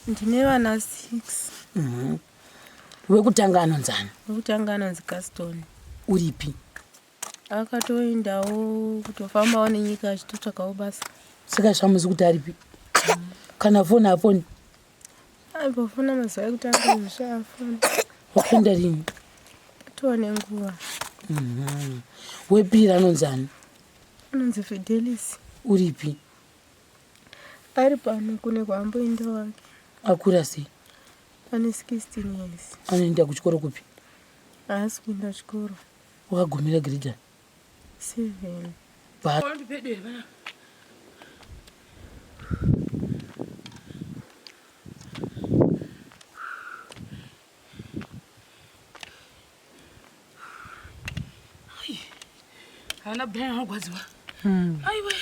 Ndine vana 6. Wekutanga anonzana? Wekutanga anonzi Gaston. Uripi? Akatoendawo kutofambawo nenyika achitotsvakawo basa. Saka zvamuzi kuti aripi? Kana foni hafoni? Aibofona mazuva ekutanga zvishaafona. Wapinda rini? Atova nenguva. Wepiri anonzani? Anonzi Fidelis. Uripi? Ari pano kune kwaamboenda wake. Akura sei? Ane 16 years. Anoenda kuchikoro kupi? Haasi kuenda kuchikoro. Wakagumira grade 7. Ana brain hagwaziwa. Aiwe.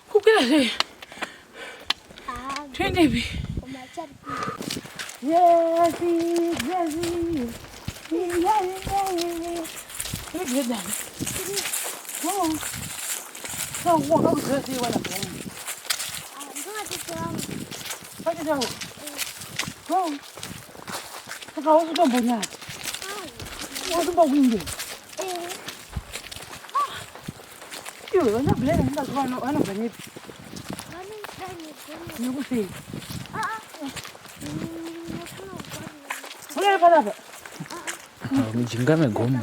Kukwira sei? Twende bi. Yes. Mjinga amegoma.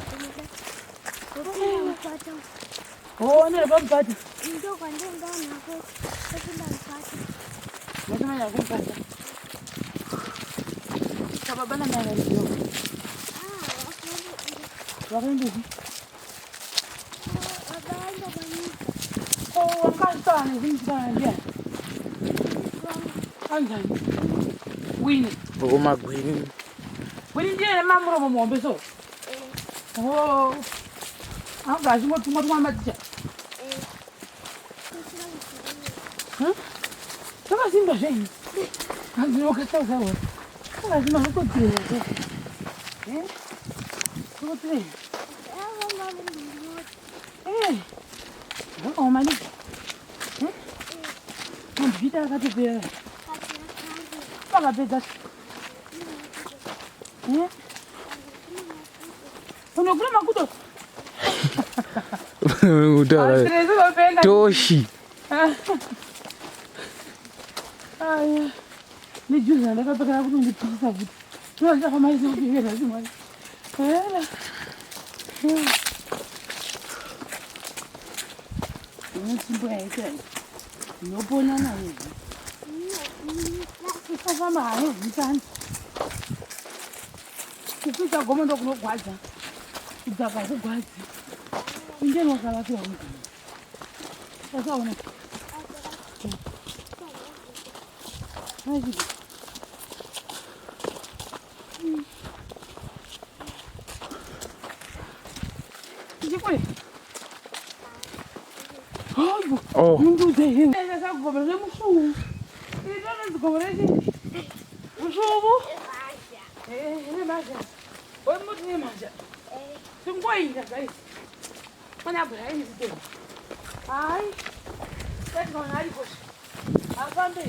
Oh, ndio bampata. Ndio kwa ndio ndani hapo. Sasa mpata. Nasema ya kumpata. Sababu na mimi ndio. Waende. Oh, wakati ndio. Anja. Wini. Ngoma gwini. Wini ndiye mambo mombe so. Oh. Anga zimo tumwa matija. Kama simba jeni. Andio kata sawa. Kama simba ko tire. Ko tire. Oh mani. Bikita akatopera. Pakapedza. Unokura makudo. Utara. Toshi. Aya. Ni juza ndakapeka kuti ndipisa kuti. Tunaza kama hizo kupigana zimani. Simbo yake. Nopona naye. Sasa mama, mtani. Kupita goma ndo kunogwadza. Kudzaka kugwadza. Ingeno wakala tu wangu. Sasa una. Haji. Jikwe. Oh. Mundu zeh. Sasa gobere musu. Ndio gobere zeh. Musubu. Ele maja. Oi mudu ni maja. Singwainga guys. Mana bra ni zide. Ai. Sasa ngona ali bosh. Afambe.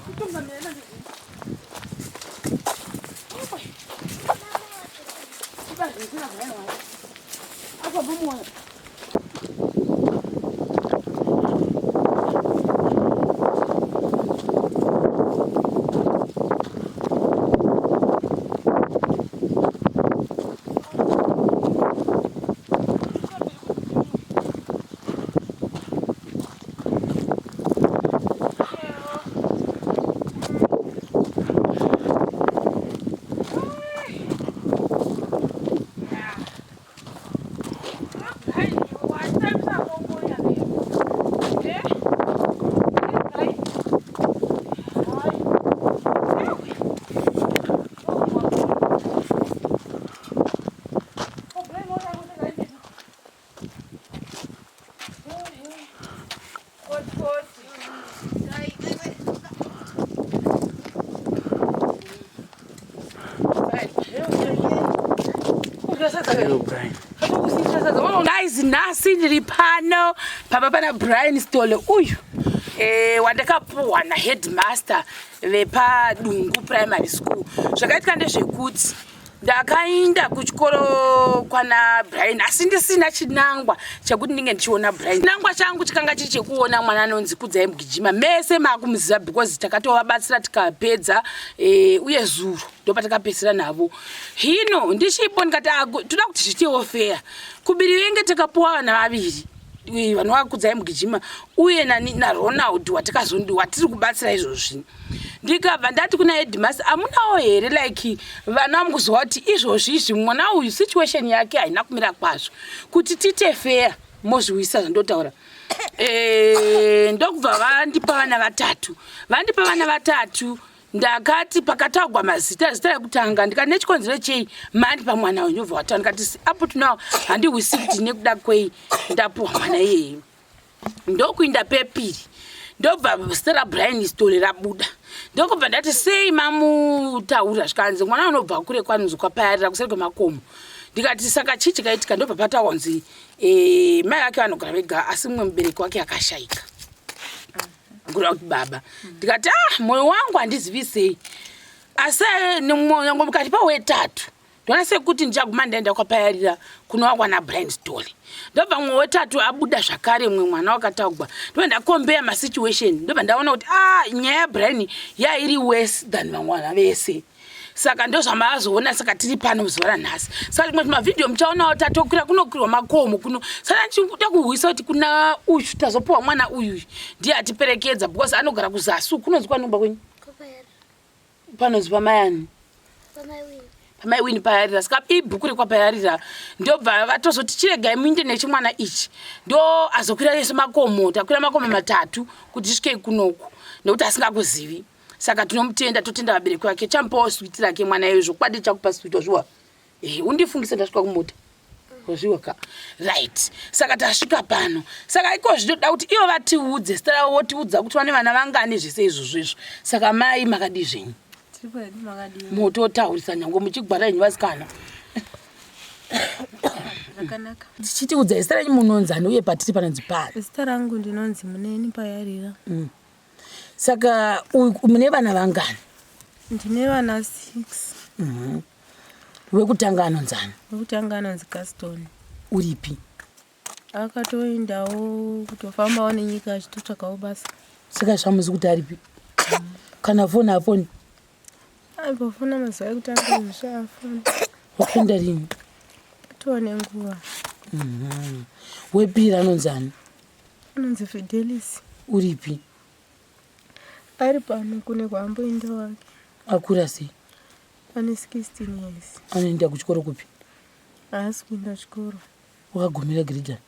Kutunga mena ndizi. Oi. Iba ndina mena. Apa bomo. Guys, guys, nasi ndiri pano papa pana Brian Sithole uyu wandakapuwa na headmaster vepadungu primary school. Zvakaitika ndezvekuti ndakaenda kuchikoro kwana Brian asi ndisina chinangwa chekuti ndinge ndichiona Brian. Chinangwa changu chikanga chiri chekuona mwana anonzi Kudzai Mugijima. Mese makumuziva because takatovabatsira tikapedza uye zuro ndopatakapedzera navo. Hino ndichipo ndikati toda kuti zviitewo fair. Kubiri venge takapuwa vana vaviri vanova Kudzai Mugijima uye naRonald watiri kubatsira izvozvi. Ndikabva ndati kuna headmaster amunawo here like vana mukuziva kuti izvozvi izvi mwana uyu situation yake haina kumira kwazvo kuti tiite fair mozviwisa zvandotaura. Ndokubva vandipa vana vatatu ndakati pakatagwa mazita zita rekutanga ndikati nechikonzero chei mandipa mwana uyu ndobva wataura ndikati up to now handihwisi kuti nekuda kwei ndapuwa mwana iyeye. Ndokuinda pepiri ndobva zita raBrian Sithole rabuda. Ndokubva ndati sei mamutaura zvikanzi mwana unobva kure kwanonzi kwaPayarira kuseri kwemakomo. Ndikati saka chii chikaitika ndobva patawanzi mai vake Vanogara vega asi mumwe mubereki wake akashayika ngura kuti baba. Ndikati moyo wangu handizivisei asi nyange mukati pawetatu ndona sekuti ndichaguma ndaenda kwaPayarira kunowa kwanaBrian Sithole. Ndobva mumwe wetatu abuda zvakare mumwe mwana wakatagwa ndobva ndakombeya masituation ndobva ndaona kuti nyaya yaBrian yairi worse than vamwe vana vese. Saka ndozvamazoona saka tiri pano zuva ranhasi. Saka rimwe mavidhio muchaonawo tatokwira kunokwirwa makomo kuno. Saka ndichida kuhwisa kuti kuna uyu tazopuwa mwana uyu ndiye atiperekedza because anogara kuzasi kunonzi kwanomba kwenyu panonzi pamayani pamaiwini Payarira. Saka ibhuku rekwaPayarira ndobva vatozoti chiregai muinde nechimwana ichi ndo azokwira yese makomo. Takwira makomo matatu kuti tisvike kunoku nekuti asingakuzivi. Saka tinomutenda totenda vabereki vake chamupawo switi rake mwana izvo kwadi chakupa switi ozviwa undifungise ndasvika kumota ozviwa ka right. Saka tasvika pano saka iko zvinoda kuti ivo vatiudze zita ravo votiudza kuti vane vana vangani zvese izvozvo izvo. Saka mai makadi zvenyu mototaurisa nyange muchigwara yenyu vasikana tichitiudza zita renyu munonzani uye patiri panonzi pari. Zita rangu ndinonzi Muneni Payarira. Saka mune vana vangani? Ndine vana 6. Wekutanga anonzani? Wekutanga anonzi Gaston. Uripi? Akatoendawo kutofambawo nenyika achitotsvakawo basa. Saka zvamuzi kuti aripi? Kana foni afoni? Aibofona mazuva ekutanga zvishaafona. Wakaenda rini? Toone nguva. Wepiri anonzani? Anonzi Fidelis. Uripi? Ari pano kune kwamboenda wake. Akura sei? Ane 16 years. Anoenda kuchikoro kupi? Haasi kuenda chikoro. Wakagumira grade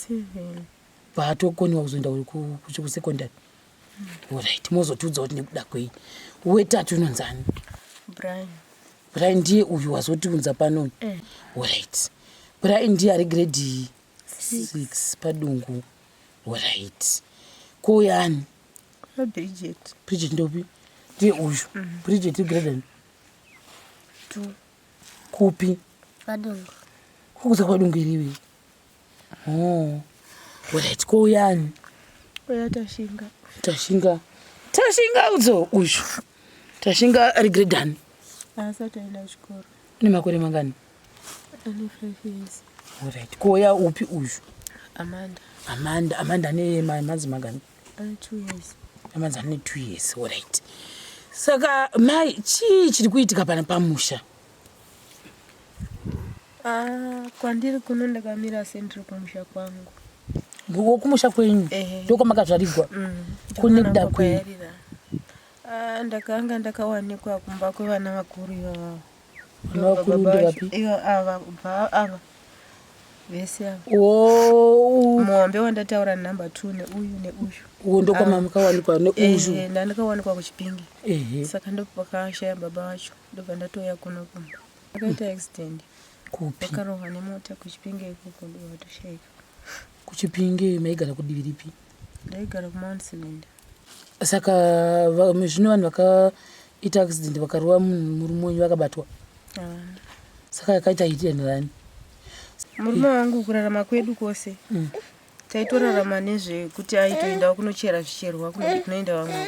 7. Paatokoniwa kuzoenda kusekondari. Alright, mozotiudza kuti nekuda kwei. Wetatu unonzani? Brian ndiye uyu wazotiudza pano. Alright. Brian ndiye ari grade 6 padungu. Alright. Koyani? Bridget ndopi? Ndiye uyu. Bridget grade 2. Kupi? Padungu. Kukuza kwadungu iriwe. Alright, koyani? Koya Tashinga. Tashinga udzo uyu. Tashinga ari grade ani? Haasati aenda chikoro. Une makore mangani? Ane 5 years. Alright. Koya upi uyu? Amanda ane manzi magani? ane 2 years. Amanzi ane 2 years. Alright. Saka mai chii chiri kuitika pana pamusha? Kwandiri kuno ndakamira sendiri kumusha kwangu. Kumusha kwenyu? Ndoko makadzvarigwa? Kune kuda kwei? Ndakanga ndakawanikwa kumba kwevana vakuru ivava. Vana vakuru ndevapi? Ava vese ava. Muhombe wandataura number 2 neuyu. Uwo ndokwama mukawanikwa neuyu? Ndandakawanikwa kuChipinge. Saka ndopakashaya baba vacho ndobva ndatoya kuno kumba. Akaita accident. Kupi? Vakarohwa nemota kuChipinge ikoko ndovatoshayika. KuChipinge maigara kudivi ripi? Ndaigara kuMount Cylinder. Saka zvino vanhu vakaita accident vakarova murume wenyu vakabatwa? Saka yakaita iti nani? Murume wangu kurarama kwedu kwose taitorarama nezvekuti aitoendawo kunochera zvicherwa kunoenda vamwe.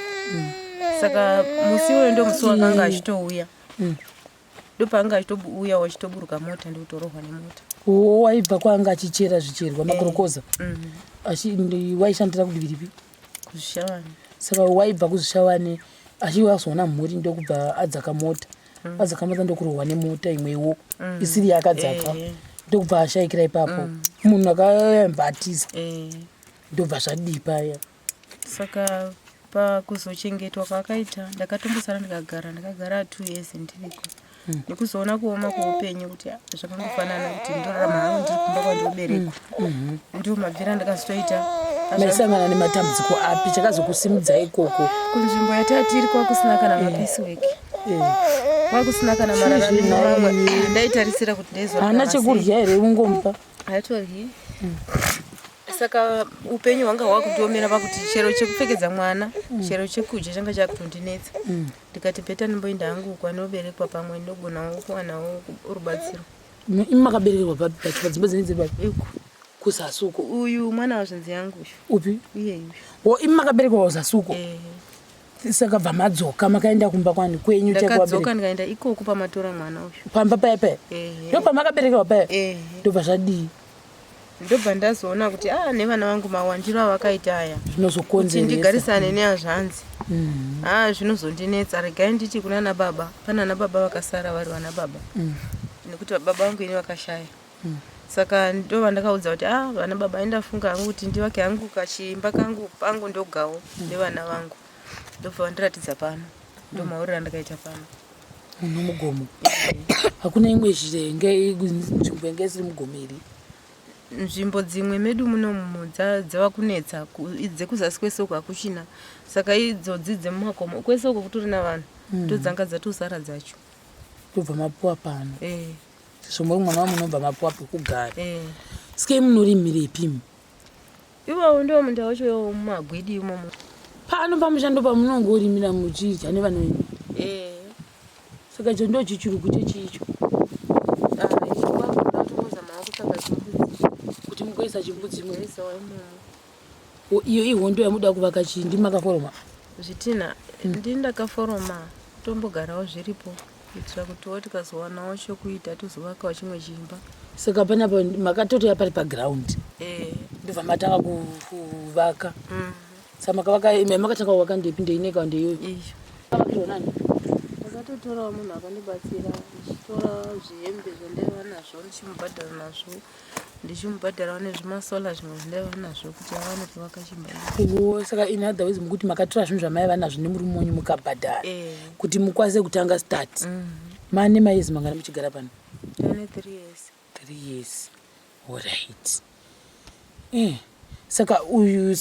Saka musi uyo ndo musi wakanga achitouya. Ndopaanga achitouya wachitoburuka mota ndokutorohwa nemota. Waibva kwanga achichera zvicherwa makorokoza. Waishandira kudiviri ripi? Kuzvishawani. Saka waibva kuzvishawani achiwazoona mhuri ndokubva adzaka mota. Adzaka mota ndokurohwa nemota imwewo isiri yakadzaka. Ndokubva ashayikira ipapo. Munhu akayambatisa. Ndobva zvadii paya. Saka pakuzochengetwa kwakaita ndakatombosara ndakagara 2 years ndiriko. Ndikuzoona kuoma kweupenyu kuti zvakangofanana kuti ndorarama hangu ndiri kumba kwandoberekwa. Ndiro mabvira ndakazotoita. Maisangana nematambudziko api chakazokusimudza ikoko? Kunzvimbo yatatiri kwakusina kana mapeaceweki. Kwakusina kana mararamiro mamwe. Ndaitarisira kuti ndaizoona. Hana chekurya here ungomupa? Haatoryi. Saka upenyu hwanga hwakutomera pakuti chero chekupfekedza mwana, chero chekudya changa chakutondinetsa. Ndikati bheta ndimboenda hangu kwanoberekwa pamwe ndogonawo kuwanawo rubatsiro. Makaberekerwa padzimba dzinedzi papi? Kusasuko. Uyu mwana wazvinzi yangu uyu. Upi? Iye. Makaberekerwa kusasuko? Saka bva madzoka makaenda kumba kwani kwenyu ndakadzoka ndikaenda ikoko pamatora mwana uyu. Pamba paya? Ndopama makaberekerwa paya? Ndobva zvadii? Ndobva ndazoona kuti nevana vangu mawandiro avakaita aya zvinozokonzeresa ndigarisane neazvanzi. Zvinozondinetsa. Regai nditi kuna nababa, pana nababa vakasara vari vana baba. Nekuti baba vangu ini vakashaya. Saka ndova ndakaudza kuti vana baba endafunga hangu kuti ndivake hangu kachimba kangu pangu ndogawo nevana vangu. Ndobva vandiratidza pano. Ndomaurira ndakaita pano. Mugomo. Hakuna imwe nzvimbo yanga isiri mugomo iri? Nzvimbo dzimwe medu munomu dzava kunetsa dzekuzasi kwesoko hakuchina. Saka idzodzi dzemumakomo kwesoko kutori navanhu ndodzanga dzatosara dzacho. Ndobva mapuwa pano. Zvomuri mwana wamunobva mapuwa pekugara. Sike munorimirepi? Iwawo ndo munda wacho mumagwidi imomo. Pano pamushando pamunongorimira muchidya nevanhu venyu? Saka icho ndo chichuruku chechicho. Kuti mugoisa chimbudzi muisa waimomo. Iyo ihondo yamuda kuvaka chindi makaforoma? Zvitina ndindakaforoma tombogarawo zviripo kuitira kuti tikazowanawo chokuita tozovakawo chimwe chimba. Saka panapa makatotoya pari paground? Ndobva matanga kuvaka. Saka makatanga kuvaka ndepi ndeineka ndeyoyo? Vakakirwa nani? Ndakatotorawo munhu akandibatsira ndichitora zvihembe zvandaiva nazvo ndichimubhadhara nazvo. Ndichimubhadharawo nezvimasola zvimwe zvandaiva nazvo kuti awane kuvaka chimba. Saka in other words mukuti makatora zvinhu zvamaiva nazvo nemurume wenyu mukabhadhara kuti mukwanise kutanga start. Mane maizi mangana muchigara pano? 3 years. 3 years. Alright. Saka uyu